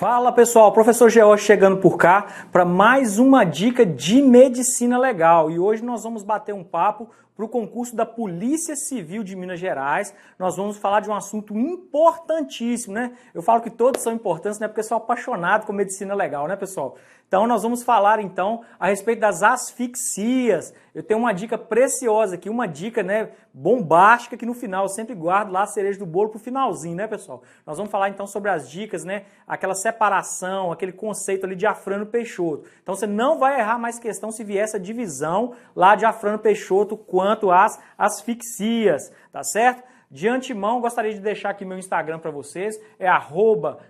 Fala pessoal, professor George chegando por cá para mais uma dica de medicina legal e hoje nós vamos bater um papo para o concurso da Polícia Civil de Minas Gerais. Nós vamos falar de um assunto importantíssimo, né? Eu falo que todos são importantes, né? Porque eu sou apaixonado com medicina legal, né pessoal? Então nós vamos falar então a respeito das asfixias. Eu tenho uma dica preciosa aqui, uma dica, né, bombástica, que no final eu sempre guardo lá a cereja do bolo pro finalzinho, né pessoal? Nós vamos falar então sobre as dicas, né, aquela separação, aquele conceito ali de Afrânio Peixoto. Então você não vai errar mais questão se vier essa divisão lá de Afrânio Peixoto quanto às asfixias, tá certo? De antemão, gostaria de deixar aqui meu Instagram para vocês, é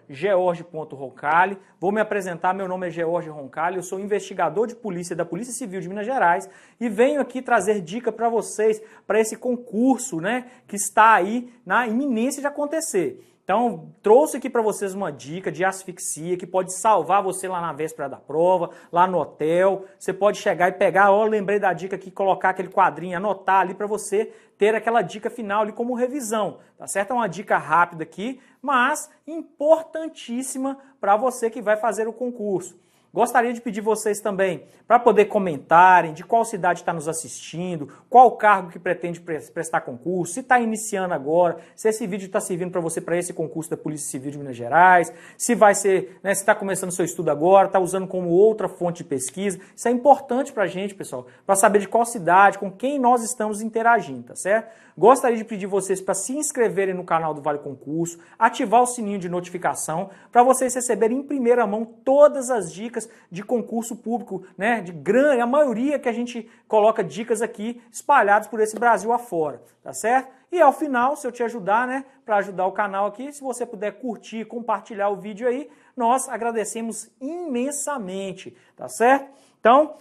@george.roncalli. Vou me apresentar, meu nome é George Roncalli, eu sou investigador de polícia da Polícia Civil de Minas Gerais e venho aqui trazer dica para vocês, para esse concurso, né, que está aí na iminência de acontecer. Então, trouxe aqui para vocês uma dica de asfixia que pode salvar você lá na véspera da prova, lá no hotel. Você pode chegar e pegar, ó, lembrei da dica aqui, colocar aquele quadrinho, anotar ali para você ter aquela dica final ali como revisão, tá certo? É uma dica rápida aqui, mas importantíssima para você que vai fazer o concurso. Gostaria de pedir vocês também para poder comentarem de qual cidade está nos assistindo, qual cargo que pretende prestar concurso, se está iniciando agora, se esse vídeo está servindo para você para esse concurso da Polícia Civil de Minas Gerais, se vai ser, né, se está começando seu estudo agora, está usando como outra fonte de pesquisa. Isso é importante para a gente, pessoal, para saber de qual cidade, com quem nós estamos interagindo, tá certo? Gostaria de pedir vocês para se inscreverem no canal do Vale Concurso, ativar o sininho de notificação para vocês receberem em primeira mão todas as dicas de concurso público, né, de grande, a maioria que a gente coloca dicas aqui espalhadas por esse Brasil afora, tá certo? E ao final, se eu te ajudar, né, para ajudar o canal aqui, se você puder curtir e compartilhar o vídeo aí, nós agradecemos imensamente, tá certo? Então,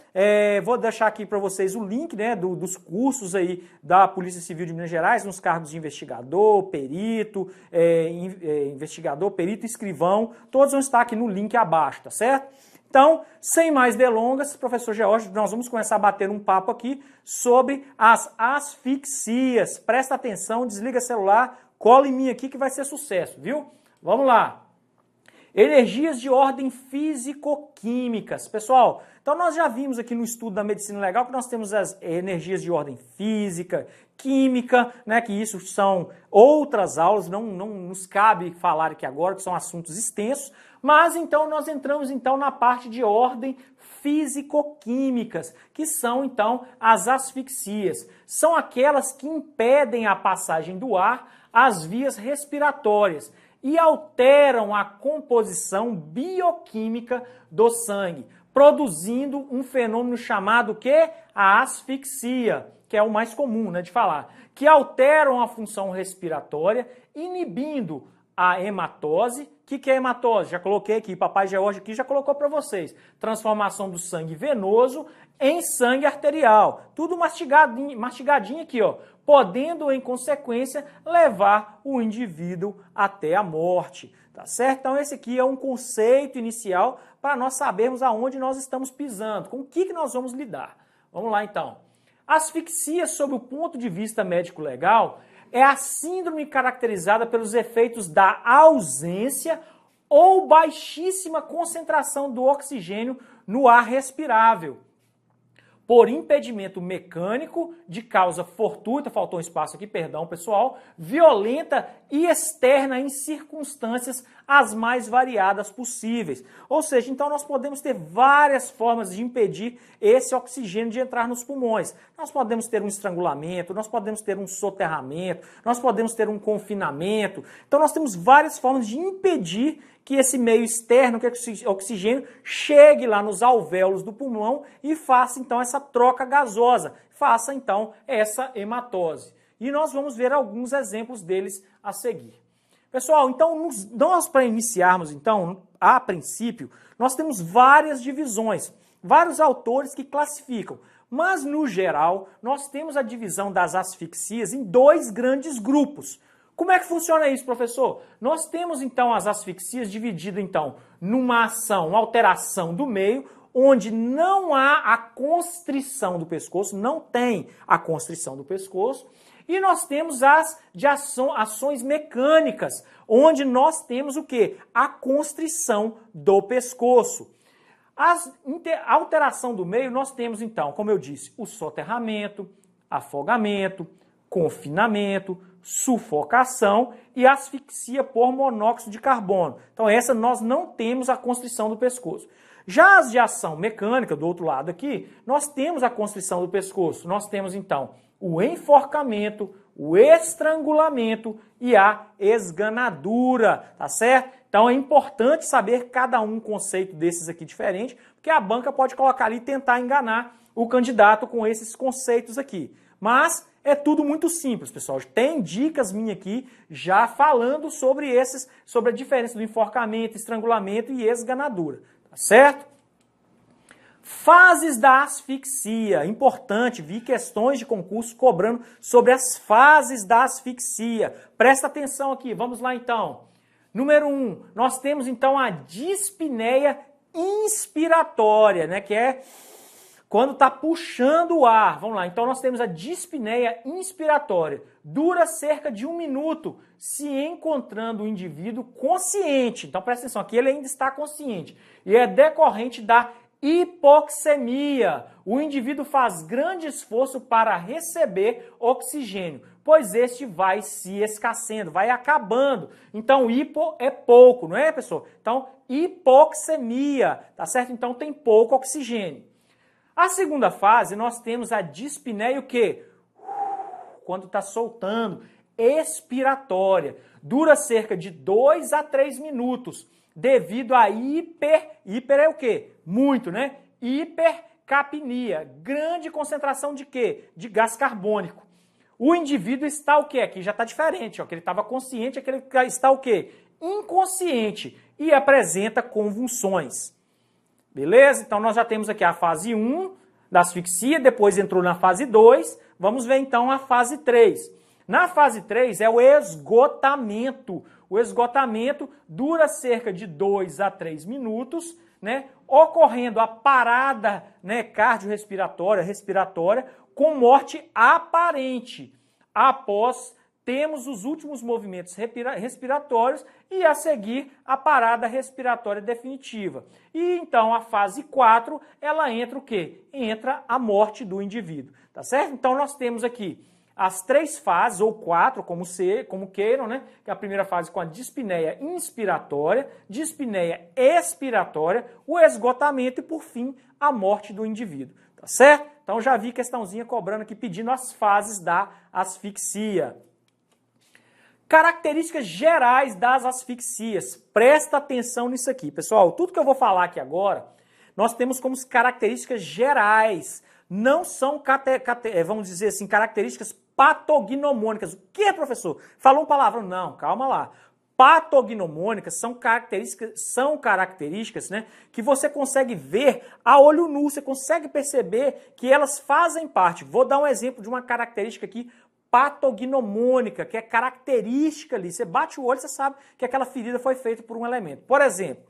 vou deixar aqui para vocês o link, né, dos cursos aí da Polícia Civil de Minas Gerais, nos cargos de investigador, perito, investigador, perito e escrivão, todos vão estar aqui no link abaixo, tá certo? Então, sem mais delongas, professor George, nós vamos começar a bater um papo aqui sobre as asfixias. Presta atenção, desliga o celular, cola em mim aqui que vai ser sucesso, viu? Vamos lá. Energias de ordem físico-químicas. Pessoal, então nós já vimos aqui no estudo da medicina legal que nós temos as energias de ordem física, química, né, que isso são outras aulas, não nos cabe falar aqui agora, que são assuntos extensos, mas então nós entramos então na parte de ordem físico-químicas, que são então as asfixias. São aquelas que impedem a passagem do ar às vias respiratórias e alteram a composição bioquímica do sangue, produzindo um fenômeno chamado que? A asfixia, que é o mais comum, né, de falar, que alteram a função respiratória, inibindo a hematose. O que é hematose? Já coloquei aqui, papai George aqui já colocou para vocês. Transformação do sangue venoso em sangue arterial. Tudo mastigadinho aqui, ó, podendo, em consequência, levar o indivíduo até a morte. Tá certo? Então esse aqui é um conceito inicial para nós sabermos aonde nós estamos pisando, com o que nós vamos lidar. Vamos lá então. Asfixia, sob o ponto de vista médico-legal, é a síndrome caracterizada pelos efeitos da ausência ou baixíssima concentração do oxigênio no ar respirável, por impedimento mecânico de causa fortuita, faltou um espaço aqui, perdão pessoal, violenta e externa em circunstâncias as mais variadas possíveis. Ou seja, então nós podemos ter várias formas de impedir esse oxigênio de entrar nos pulmões. Nós podemos ter um estrangulamento, nós podemos ter um soterramento, nós podemos ter um confinamento. Então nós temos várias formas de impedir que esse meio externo, que é o oxigênio, chegue lá nos alvéolos do pulmão e faça então essa troca gasosa, faça então essa hematose. E nós vamos ver alguns exemplos deles a seguir. Pessoal, então nós para iniciarmos então, a princípio, nós temos várias divisões, vários autores que classificam, mas no geral nós temos a divisão das asfixias em dois grandes grupos. Como é que funciona isso, professor? Nós temos então as asfixias divididas então numa ação, uma alteração do meio, onde não há a constrição do pescoço, não tem a constrição do pescoço, E nós temos as de ações mecânicas, onde nós temos o quê? A constrição do pescoço. A alteração do meio, nós temos então, como eu disse, o soterramento, afogamento, confinamento, sufocação e asfixia por monóxido de carbono. Então essa nós não temos a constrição do pescoço. Já as de ação mecânica, do outro lado aqui, nós temos a constrição do pescoço. Nós temos então o enforcamento, o estrangulamento e a esganadura, tá certo? Então é importante saber cada um conceito desses aqui diferente, porque a banca pode colocar ali e tentar enganar o candidato com esses conceitos aqui. Mas é tudo muito simples, pessoal. Tem dicas minhas aqui já falando sobre sobre a diferença do enforcamento, estrangulamento e esganadura, tá certo? Fases da asfixia. Importante, vi questões de concurso cobrando sobre as fases da asfixia. Presta atenção aqui, vamos lá então. Número 1, nós temos então a dispneia inspiratória, né, que é quando está puxando o ar. Vamos lá, então nós temos a dispneia inspiratória. Dura cerca de 1 minuto, se encontrando o indivíduo consciente. Então presta atenção, aqui ele ainda está consciente. E é decorrente da hipoxemia. O indivíduo faz grande esforço para receber oxigênio, pois este vai se escassendo, vai acabando. Então, hipo é pouco, não é, pessoal? Então, hipoxemia, tá certo? Então, tem pouco oxigênio. A segunda fase, nós temos a dispneia, o quê? Quando está soltando, expiratória. Dura cerca de 2 a 3 minutos, devido a hiper é o quê? Muito, né? Hipercapnia, grande concentração de quê? De gás carbônico. O indivíduo está o quê? Aqui já está diferente, ó, que ele estava consciente, aqui ele está o quê? Inconsciente e apresenta convulsões. Beleza? Então nós já temos aqui a fase 1 da asfixia, depois entrou na fase 2, vamos ver então a fase 3. Na fase 3 é o esgotamento. O esgotamento dura cerca de 2 a 3 minutos, né, ocorrendo a parada, né, respiratória, com morte aparente. Após temos os últimos movimentos respiratórios e a seguir a parada respiratória definitiva. E então a fase 4, ela entra o quê? Entra a morte do indivíduo, tá certo? Então nós temos aqui as 3 fases, ou 4, como queiram, né? Que é a primeira fase com a dispneia inspiratória, dispneia expiratória, o esgotamento e, por fim, a morte do indivíduo, tá certo? Então já vi questãozinha cobrando aqui, pedindo as fases da asfixia. Características gerais das asfixias. Presta atenção nisso aqui, pessoal. Tudo que eu vou falar aqui agora, nós temos como características gerais. Não são, vamos dizer assim, características patognomônicas. O que, professor? Falou um palavrão? Não, calma lá. Patognomônicas são características, né, que você consegue ver a olho nu, você consegue perceber que elas fazem parte. Vou dar um exemplo de uma característica aqui patognomônica, que é característica ali. Você bate o olho, você sabe que aquela ferida foi feita por um elemento. Por exemplo,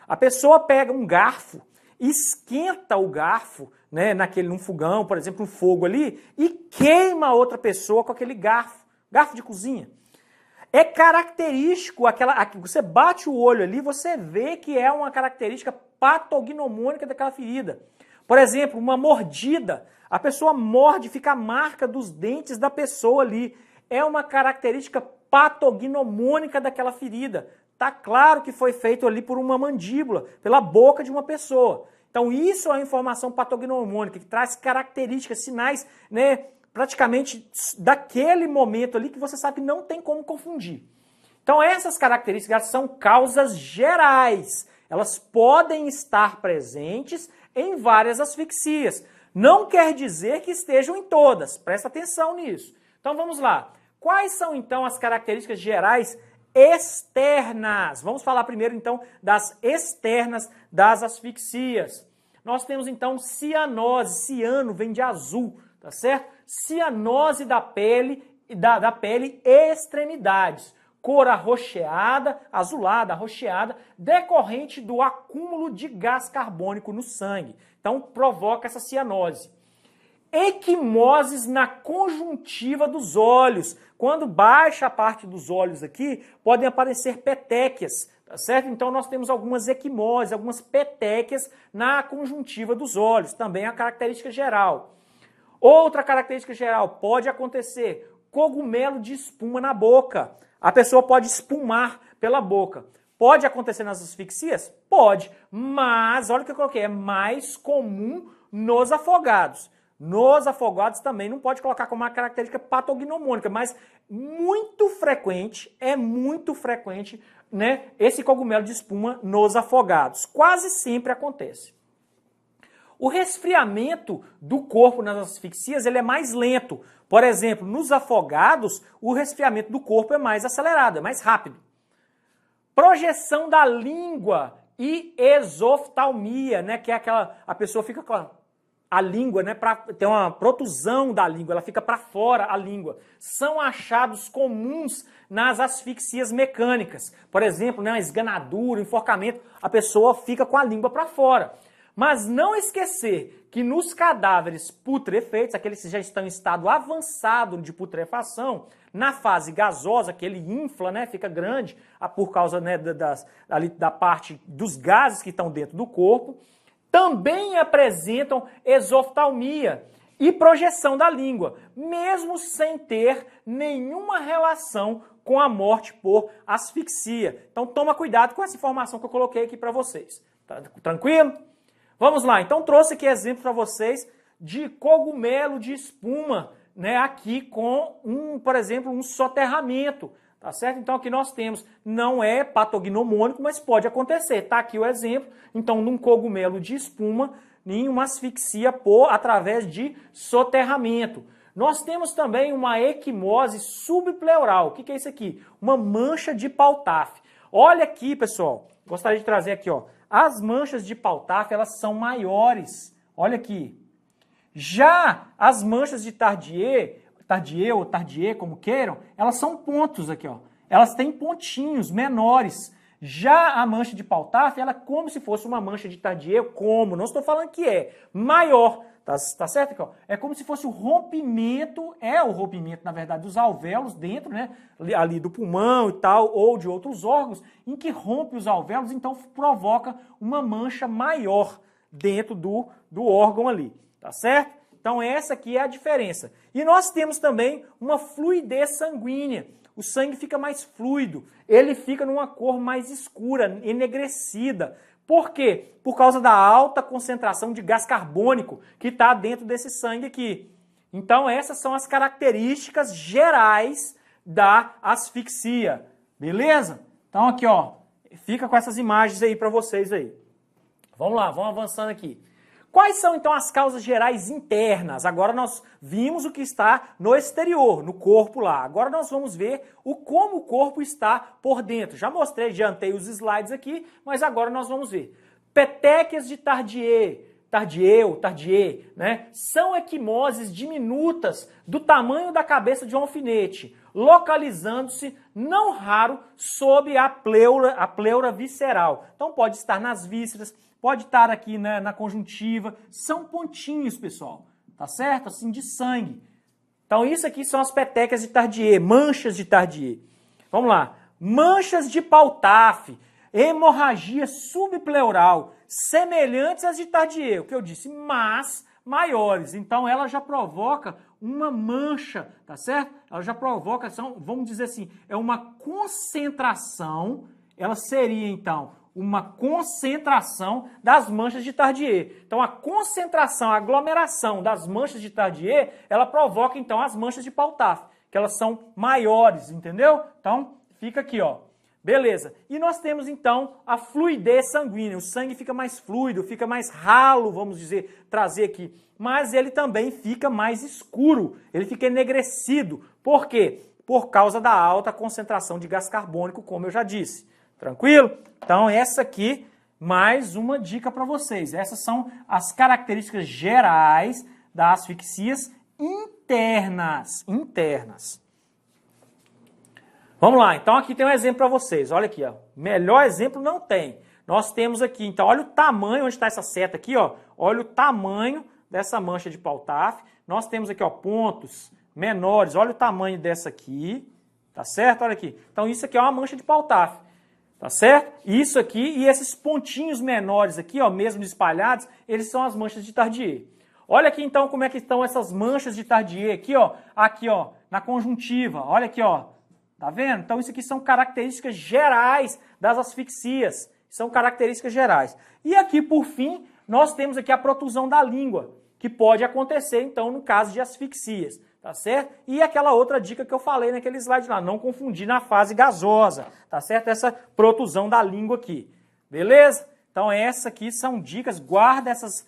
a pessoa pega um garfo, esquenta o garfo, né, num fogão, por exemplo, um fogo ali, e queima a outra pessoa com aquele garfo de cozinha. É característico, você bate o olho ali, você vê que é uma característica patognomônica daquela ferida. Por exemplo, uma mordida, a pessoa morde, fica a marca dos dentes da pessoa ali. É uma característica patognomônica daquela ferida. Tá claro que foi feito ali por uma mandíbula, pela boca de uma pessoa. Então isso é uma informação patognomônica, que traz características, sinais, né, praticamente daquele momento ali que você sabe que não tem como confundir. Então essas características são causas gerais. Elas podem estar presentes em várias asfixias. Não quer dizer que estejam em todas. Presta atenção nisso. Então vamos lá. Quais são então as características gerais externas? Vamos falar primeiro então das externas das asfixias. Nós temos então cianose. Ciano vem de azul, tá certo? Cianose da pele e da pele e extremidades. Cor arroxeada, azulada, arroxeada, decorrente do acúmulo de gás carbônico no sangue. Então provoca essa cianose. Equimoses na conjuntiva dos olhos. Quando baixa a parte dos olhos aqui, podem aparecer petequias, tá certo? Então nós temos algumas equimoses, algumas petequias na conjuntiva dos olhos, também é a característica geral. Outra característica geral, pode acontecer cogumelo de espuma na boca. A pessoa pode espumar pela boca. Pode acontecer nas asfixias? Pode, mas olha o que eu coloquei, é mais comum nos afogados. Nos afogados também não pode colocar como uma característica patognomônica, mas muito frequente, né, esse cogumelo de espuma nos afogados. Quase sempre acontece. O resfriamento do corpo nas asfixias ele é mais lento. Por exemplo, nos afogados, o resfriamento do corpo é mais acelerado, é mais rápido. Projeção da língua e exoftalmia, né, que é aquela, a pessoa fica com a língua, né, tem uma protusão da língua, ela fica para fora a língua. São achados comuns nas asfixias mecânicas. Por exemplo, né, uma esganadura, enforcamento, a pessoa fica com a língua para fora. Mas não esquecer que nos cadáveres putrefeitos, aqueles que já estão em estado avançado de putrefação, na fase gasosa, que ele infla, né, fica grande, por causa, né, da parte dos gases que estão dentro do corpo, também apresentam exoftalmia e projeção da língua, mesmo sem ter nenhuma relação com a morte por asfixia. Então toma cuidado com essa informação que eu coloquei aqui para vocês. Tá tranquilo? Vamos lá, então trouxe aqui exemplo para vocês de cogumelo de espuma, né, aqui com, por exemplo, um soterramento. Tá certo? Então aqui nós temos, não é patognomônico, mas pode acontecer. Tá aqui o exemplo, então, num cogumelo de espuma, em uma asfixia através de soterramento. Nós temos também uma equimose subpleural. O que é isso aqui? Uma mancha de Pautaf. Olha aqui, pessoal, gostaria de trazer aqui, ó. As manchas de Pautaf, elas são maiores. Olha aqui. Já as manchas de Tardieu ou Tardieu, como queiram, elas são pontos aqui, ó. Elas têm pontinhos menores. Já a mancha de Pautaf, ela é como se fosse uma mancha de Tardieu, não estou falando que é, maior, tá certo aqui, ó? É como se fosse o rompimento, na verdade, dos alvéolos dentro, né, ali do pulmão e tal, ou de outros órgãos, em que rompe os alvéolos, então provoca uma mancha maior dentro do órgão ali, tá certo? Então essa aqui é a diferença. E nós temos também uma fluidez sanguínea. O sangue fica mais fluido, ele fica numa cor mais escura, enegrecida. Por quê? Por causa da alta concentração de gás carbônico que está dentro desse sangue aqui. Então essas são as características gerais da asfixia. Beleza? Então aqui, ó, fica com essas imagens aí para vocês aí. Vamos lá, vamos avançando aqui. Quais são, então, as causas gerais internas? Agora nós vimos o que está no exterior, no corpo lá. Agora nós vamos ver como o corpo está por dentro. Já mostrei, adiantei os slides aqui, mas agora nós vamos ver. Petequias de Tardieu, né? São equimoses diminutas do tamanho da cabeça de um alfinete, localizando-se, não raro, sob a pleura visceral. Então pode estar nas vísceras, pode estar aqui na conjuntiva, são pontinhos, pessoal, tá certo? Assim, de sangue. Então isso aqui são as petequias de Tardieu, manchas de Tardieu. Vamos lá. Manchas de Pautaf, hemorragia subpleural, semelhantes às de Tardieu, que eu disse, mas maiores. Então ela já provoca uma mancha, tá certo? Ela já provoca, vamos dizer assim, é uma concentração, ela seria então uma concentração das manchas de Tardieu. Então a concentração, a aglomeração das manchas de Tardieu, ela provoca então as manchas de Pautaf, que elas são maiores, entendeu? Então fica aqui, ó. Beleza. E nós temos então a fluidez sanguínea. O sangue fica mais fluido, fica mais ralo, vamos dizer, trazer aqui. Mas ele também fica mais escuro, ele fica enegrecido. Por quê? Por causa da alta concentração de gás carbônico, como eu já disse. Tranquilo? Então essa aqui, mais uma dica para vocês. Essas são as características gerais das asfixias internas. Vamos lá, então aqui tem um exemplo para vocês. Olha aqui, ó. Melhor exemplo não tem. Nós temos aqui, então olha o tamanho, onde está essa seta aqui, ó. Olha o tamanho dessa mancha de Pautaf. nós temos aqui, ó, pontos menores. Olha o tamanho dessa aqui, tá certo? Olha aqui. Então isso aqui é uma mancha de Pau-Taf, tá certo? Isso aqui e esses pontinhos menores aqui, ó, mesmo espalhados, eles são as manchas de Tardieu. Olha aqui então como é que estão essas manchas de Tardieu aqui, ó, na conjuntiva. Olha aqui, ó. Tá vendo? Então isso aqui são características gerais das asfixias. São características gerais. E aqui, por fim, nós temos aqui a protusão da língua, que pode acontecer, então, no caso de asfixias, tá certo? E aquela outra dica que eu falei naquele slide lá, não confundir na fase gasosa, tá certo? Essa protusão da língua aqui, beleza? Então, essas aqui são dicas, guarda essas,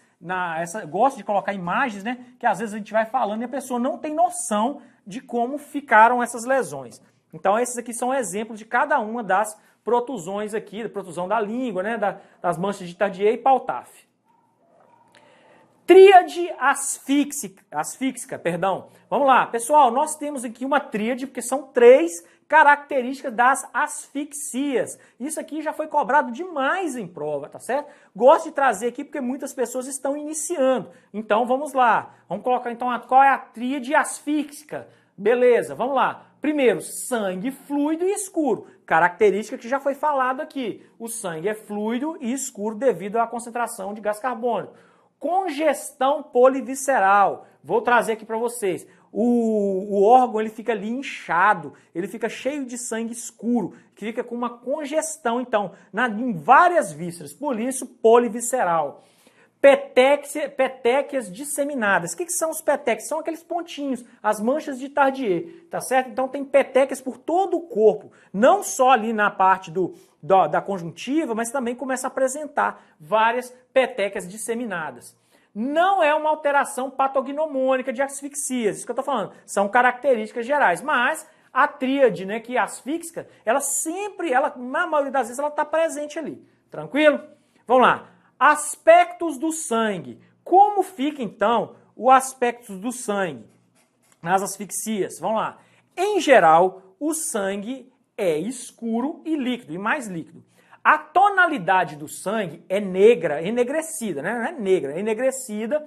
gosto de colocar imagens, né? Que às vezes a gente vai falando e a pessoa não tem noção de como ficaram essas lesões. Então, esses aqui são exemplos de cada uma das protusões aqui, da protusão da língua, né, das manchas de Tardieu e Pau-Taf. Tríade asfíxica, perdão. Vamos lá, pessoal, nós temos aqui uma tríade, porque são 3 características das asfixias. Isso aqui já foi cobrado demais em prova, tá certo? Gosto de trazer aqui porque muitas pessoas estão iniciando. Então, vamos lá. Vamos colocar, então, qual é a tríade asfíxica? Beleza, vamos lá. Primeiro, sangue fluido e escuro. Característica que já foi falado aqui. O sangue é fluido e escuro devido à concentração de gás carbônico. Congestão polivisceral. Vou trazer aqui para vocês. O órgão ele fica ali inchado, ele fica cheio de sangue escuro, que fica com uma congestão, então, em várias vísceras. Por isso, polivisceral. Petequias disseminadas. O que são os petequias? São aqueles pontinhos, as manchas de Tardieu, tá certo? Então tem petequias por todo o corpo, não só ali na parte da conjuntiva, mas também começa a apresentar várias petequias disseminadas. Não é uma alteração patognomônica de asfixias, isso que eu estou falando, são características gerais, mas a tríade, né, que é asfíxica, ela sempre, na maioria das vezes, ela está presente ali, tranquilo? Vamos lá. Aspectos do sangue. Como fica, então, o aspecto do sangue nas asfixias? Vamos lá. Em geral, o sangue é escuro e líquido, e mais líquido. A tonalidade do sangue é negra, enegrecida, né? Não é negra, é enegrecida,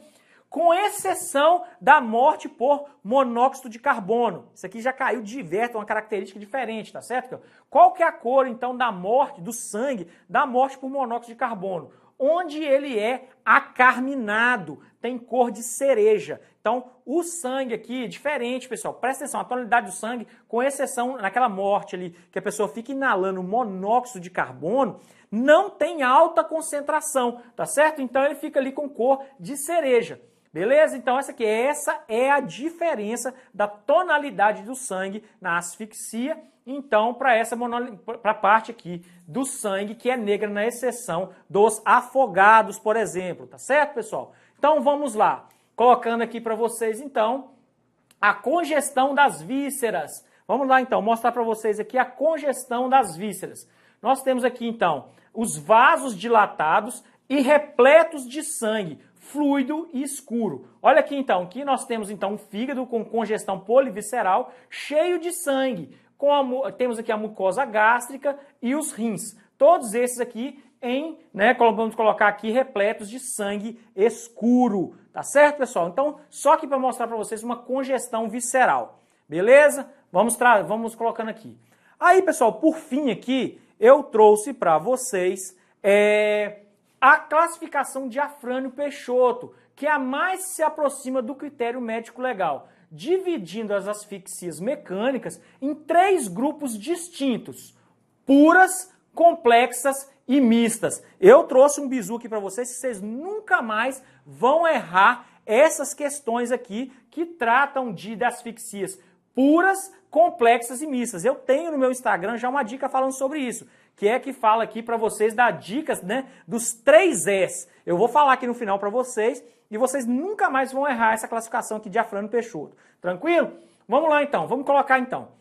com exceção da morte por monóxido de carbono. Isso aqui já caiu diverso, uma característica diferente, tá certo? Qual que é a cor, então, da morte, do sangue, da morte por monóxido de carbono? Onde ele é acarminado, tem cor de cereja. Então, o sangue aqui é diferente, pessoal. Presta atenção, a tonalidade do sangue, com exceção naquela morte ali, que a pessoa fica inalando monóxido de carbono, não tem alta concentração, tá certo? Então, ele fica ali com cor de cereja. Beleza? Então, essa é a diferença da tonalidade do sangue na asfixia. Então, para a parte aqui do sangue, que é negra, na exceção dos afogados, por exemplo. Tá certo, pessoal? Então, vamos lá. Colocando aqui para vocês, então, a congestão das vísceras. Vamos lá, então, mostrar para vocês aqui a congestão das vísceras. Nós temos aqui, então, os vasos dilatados e repletos de sangue, fluido e escuro. Olha aqui, então, aqui nós temos, então, um fígado com congestão polivisceral, cheio de sangue. Temos aqui a mucosa gástrica e os rins. Todos esses aqui vamos colocar aqui repletos de sangue escuro. Tá certo, pessoal? Então, só aqui para mostrar para vocês uma congestão visceral. Beleza? Vamos colocando aqui. Aí, pessoal, por fim aqui, eu trouxe para vocês a classificação de Afrânio-Peixoto, que é a mais se aproxima do critério médico legal, dividindo as asfixias mecânicas em 3 grupos distintos: puras, complexas e mistas. Eu trouxe um bizu aqui para vocês, que vocês nunca mais vão errar essas questões aqui que tratam de asfixias puras, complexas e mistas. Eu tenho no meu Instagram já uma dica falando sobre isso, que fala aqui para vocês dar dicas, né, dos 3 Es. Eu vou falar aqui no final para vocês e vocês nunca mais vão errar essa classificação aqui de Afrânio-Peixoto. Tranquilo? Vamos lá então, vamos colocar então.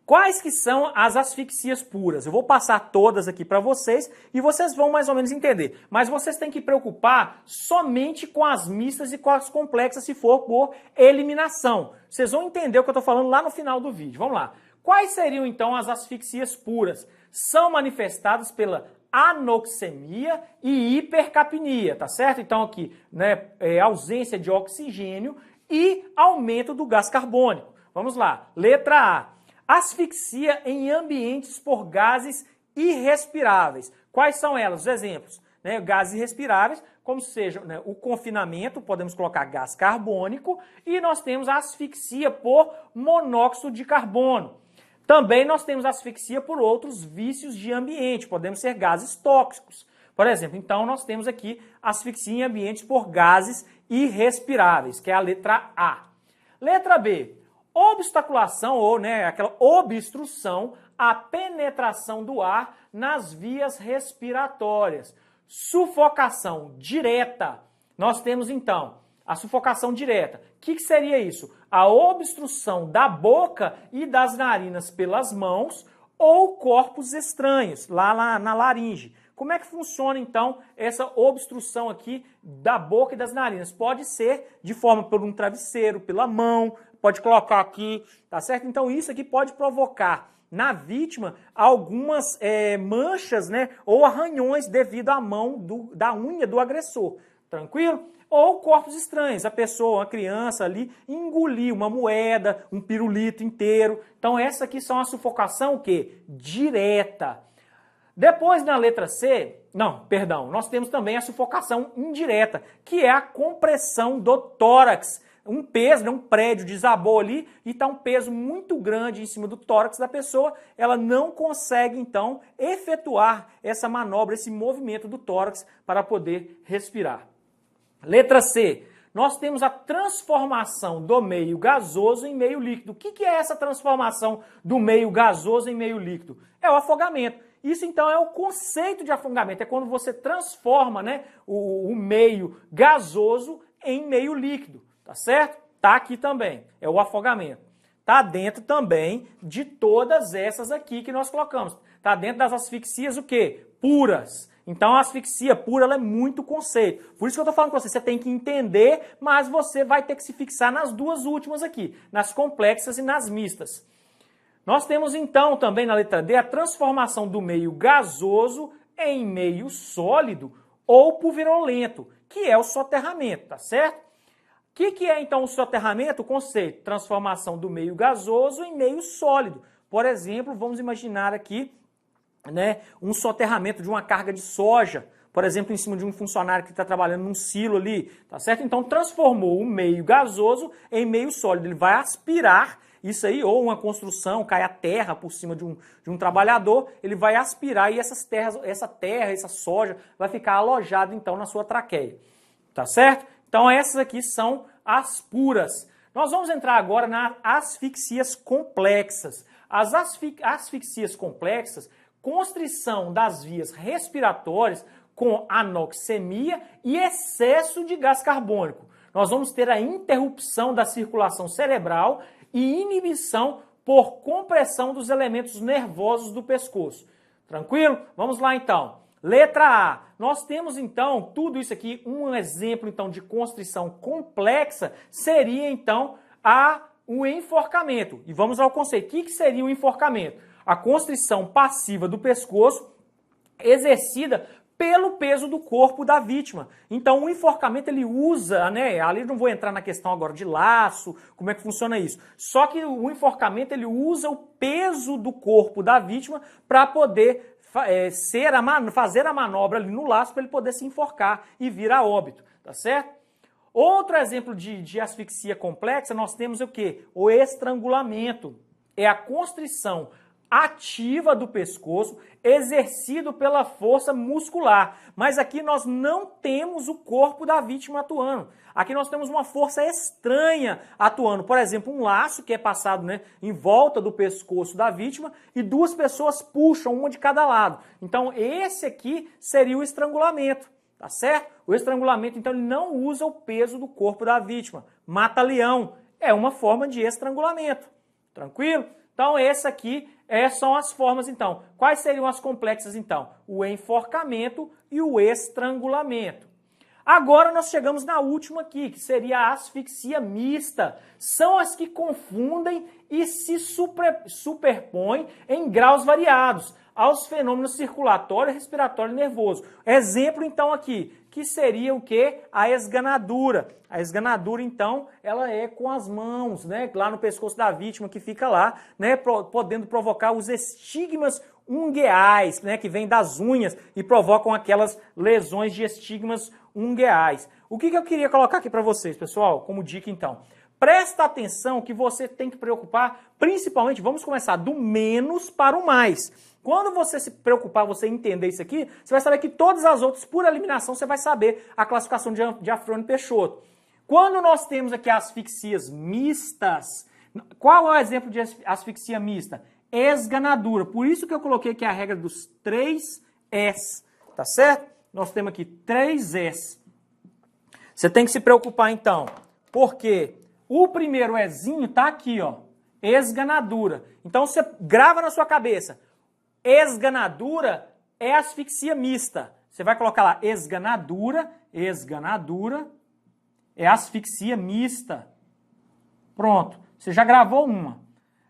Quais que são as asfixias puras? Eu vou passar todas aqui para vocês e vocês vão mais ou menos entender. Mas vocês têm que preocupar somente com as mistas e com as complexas se for por eliminação. Vocês vão entender o que eu estou falando lá no final do vídeo. Vamos lá. Quais seriam então as asfixias puras? São manifestadas pela anoxemia e hipercapnia, tá certo? Então aqui, né, ausência de oxigênio e aumento do gás carbônico. Vamos lá. Letra A. Asfixia em ambientes por gases irrespiráveis. Quais são elas? Os exemplos, né? Gases irrespiráveis, como seja, né, o confinamento, podemos colocar gás carbônico, e nós temos a asfixia por monóxido de carbono. Também nós temos asfixia por outros vícios de ambiente, podemos ser gases tóxicos. Por exemplo, então nós temos aqui asfixia em ambientes por gases irrespiráveis, que é a letra A. Letra B. Obstaculação ou, né, aquela obstrução à penetração do ar nas vias respiratórias. Sufocação direta. Nós temos então a sufocação direta. O que seria isso? A obstrução da boca e das narinas pelas mãos ou corpos estranhos, lá na laringe. Como é que funciona, então, essa obstrução aqui da boca e das narinas? Pode ser de forma por um travesseiro, pela mão, pode colocar aqui, tá certo? Então, isso aqui pode provocar na vítima algumas manchas, né, ou arranhões devido à mão da unha do agressor. Tranquilo? Ou corpos estranhos, a pessoa, uma criança ali, engolir uma moeda, um pirulito inteiro. Então, essa aqui são a sufocação o quê? Direta. Depois, na letra C, nós temos também a sufocação indireta, que é a compressão do tórax. Um peso, né, um prédio desabou ali e está um peso muito grande em cima do tórax da pessoa, ela não consegue, então, efetuar essa manobra, esse movimento do tórax para poder respirar. Letra C. Nós temos a transformação do meio gasoso em meio líquido. O que é essa transformação do meio gasoso em meio líquido? É o afogamento. Isso, então, é o conceito de afogamento. É quando você transforma, né, o meio gasoso em meio líquido. Tá certo? Tá aqui também. É o afogamento. Tá dentro também de todas essas aqui que nós colocamos. Tá dentro das asfixias o quê? Puras. Então, a asfixia pura ela é muito conceito. Por isso que eu estou falando com você. Você tem que entender, mas você vai ter que se fixar nas duas últimas aqui. Nas complexas e nas mistas. Nós temos, então, também na letra D, a transformação do meio gasoso em meio sólido ou pulverulento, que é o soterramento, tá certo? O que é, então, o soterramento? O conceito, transformação do meio gasoso em meio sólido. Por exemplo, vamos imaginar aqui, né, um soterramento de uma carga de soja, por exemplo, em cima de um funcionário que está trabalhando num silo ali, tá certo? Então, transformou o meio gasoso em meio sólido. Ele vai aspirar isso aí, ou uma construção, cai a terra por cima de um trabalhador, ele vai aspirar e essa soja vai ficar alojada, então, na sua traqueia. Tá certo? Então, essas aqui são as puras. Nós vamos entrar agora nas asfixias complexas. As asfixias complexas, constrição das vias respiratórias com anoxemia e excesso de gás carbônico. Nós vamos ter a interrupção da circulação cerebral e inibição por compressão dos elementos nervosos do pescoço. Tranquilo? Vamos lá então. Letra A. Nós temos então tudo isso aqui, um exemplo então de constrição complexa seria então o enforcamento. E vamos ao conceito. O que seria o enforcamento? A constrição passiva do pescoço exercida pelo peso do corpo da vítima. Então, o enforcamento, ele usa, né, ali não vou entrar na questão agora de laço, como é que funciona isso. Só que o enforcamento, ele usa o peso do corpo da vítima para poder fazer a manobra ali no laço para ele poder se enforcar e vir a óbito, tá certo? Outro exemplo de asfixia complexa, nós temos o quê? O estrangulamento. É a constrição ativa do pescoço, exercido pela força muscular. Mas aqui nós não temos o corpo da vítima atuando. Aqui nós temos uma força estranha atuando. Por exemplo, um laço que é passado, né, em volta do pescoço da vítima e duas pessoas puxam, uma de cada lado. Então, esse aqui seria o estrangulamento, tá certo? O estrangulamento, então, ele não usa o peso do corpo da vítima. Mata-leão é uma forma de estrangulamento. Tranquilo? Então, essa aqui são as formas, então. Quais seriam as complexas, então? O enforcamento e o estrangulamento. Agora nós chegamos na última aqui, que seria a asfixia mista. São as que confundem e se superpõem em graus variados. aos fenômenos circulatório, respiratório e nervoso. Exemplo, então, aqui, que seria o quê? A esganadura. A esganadura, então, ela é com as mãos, né? Lá no pescoço da vítima, que fica lá, né? Podendo provocar os estigmas ungueais, né? Que vêm das unhas e provocam aquelas lesões de estigmas ungueais. O que eu queria colocar aqui para vocês, pessoal, como dica, então? Presta atenção que você tem que preocupar, principalmente, vamos começar do menos para o mais. Quando você se preocupar, você entender isso aqui, você vai saber que todas as outras, por eliminação, você vai saber a classificação de Afrânio Peixoto. Quando nós temos aqui asfixias mistas, qual é o exemplo de asfixia mista? Esganadura. Por isso que eu coloquei aqui a regra dos 3 S, tá certo? Nós temos aqui 3 S. Você tem que se preocupar, então, porque o primeiro Ezinho está aqui, ó, esganadura. Então você grava na sua cabeça, esganadura é asfixia mista. Você vai colocar lá, esganadura é asfixia mista. Pronto, você já gravou uma.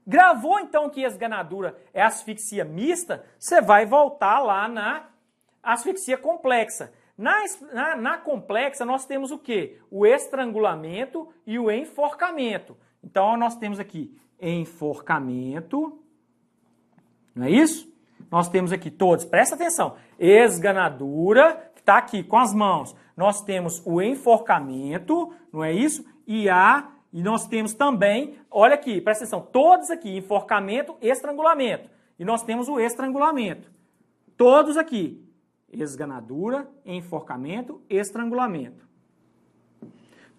Gravou então que esganadura é asfixia mista, você vai voltar lá na asfixia complexa. Na complexa, nós temos o quê? O estrangulamento e o enforcamento. Então, nós temos aqui enforcamento, não é isso? Nós temos aqui todos, presta atenção, esganadura, que está aqui com as mãos. Nós temos o enforcamento, não é isso? E nós temos também, olha aqui, presta atenção, todos aqui, enforcamento, estrangulamento. E nós temos o estrangulamento. Todos aqui. Esganadura, enforcamento, estrangulamento.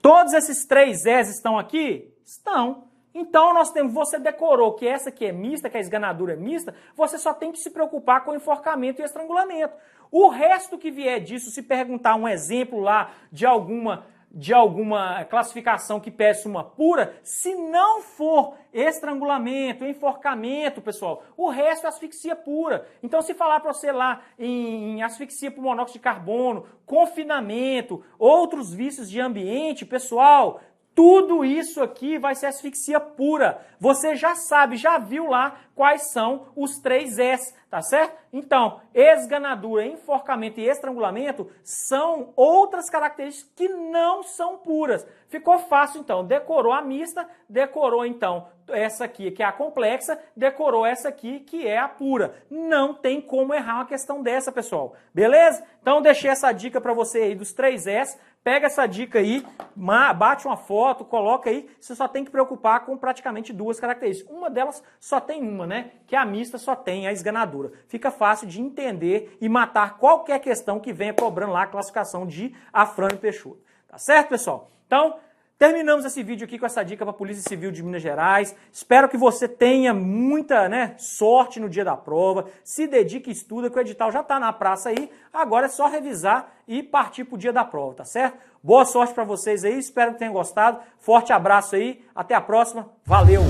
Todos esses 3 S estão aqui? Estão. Então, nós temos, você decorou que essa aqui é mista, que a esganadura é mista, você só tem que se preocupar com enforcamento e estrangulamento. O resto que vier disso, se perguntar um exemplo lá de alguma classificação que peça uma pura, se não for estrangulamento, enforcamento, pessoal, o resto é asfixia pura. Então, se falar para você lá em asfixia por monóxido de carbono, confinamento, outros vícios de ambiente, pessoal, tudo isso aqui vai ser asfixia pura. Você já sabe, já viu lá quais são os 3 S, tá certo? Então, esganadura, enforcamento e estrangulamento são outras características que não são puras. Ficou fácil, então. Decorou a mista, decorou, então, essa aqui, que é a complexa, decorou essa aqui, que é a pura. Não tem como errar uma questão dessa, pessoal. Beleza? Então, deixei essa dica para você aí dos 3 S. Pega essa dica aí, bate uma foto, coloca aí, você só tem que preocupar com praticamente 2 características. Uma delas só tem uma, né? Que a mista só tem a esganadura. Fica fácil de entender e matar qualquer questão que venha cobrando lá a classificação de Afrânio Peixoto. Tá certo, pessoal? Então, terminamos esse vídeo aqui com essa dica para a Polícia Civil de Minas Gerais. Espero que você tenha muita, sorte no dia da prova. Se dedique e estuda, que o edital já está na praça aí. Agora é só revisar e partir para o dia da prova, tá certo? Boa sorte para vocês aí, espero que tenham gostado. Forte abraço aí, até a próxima. Valeu!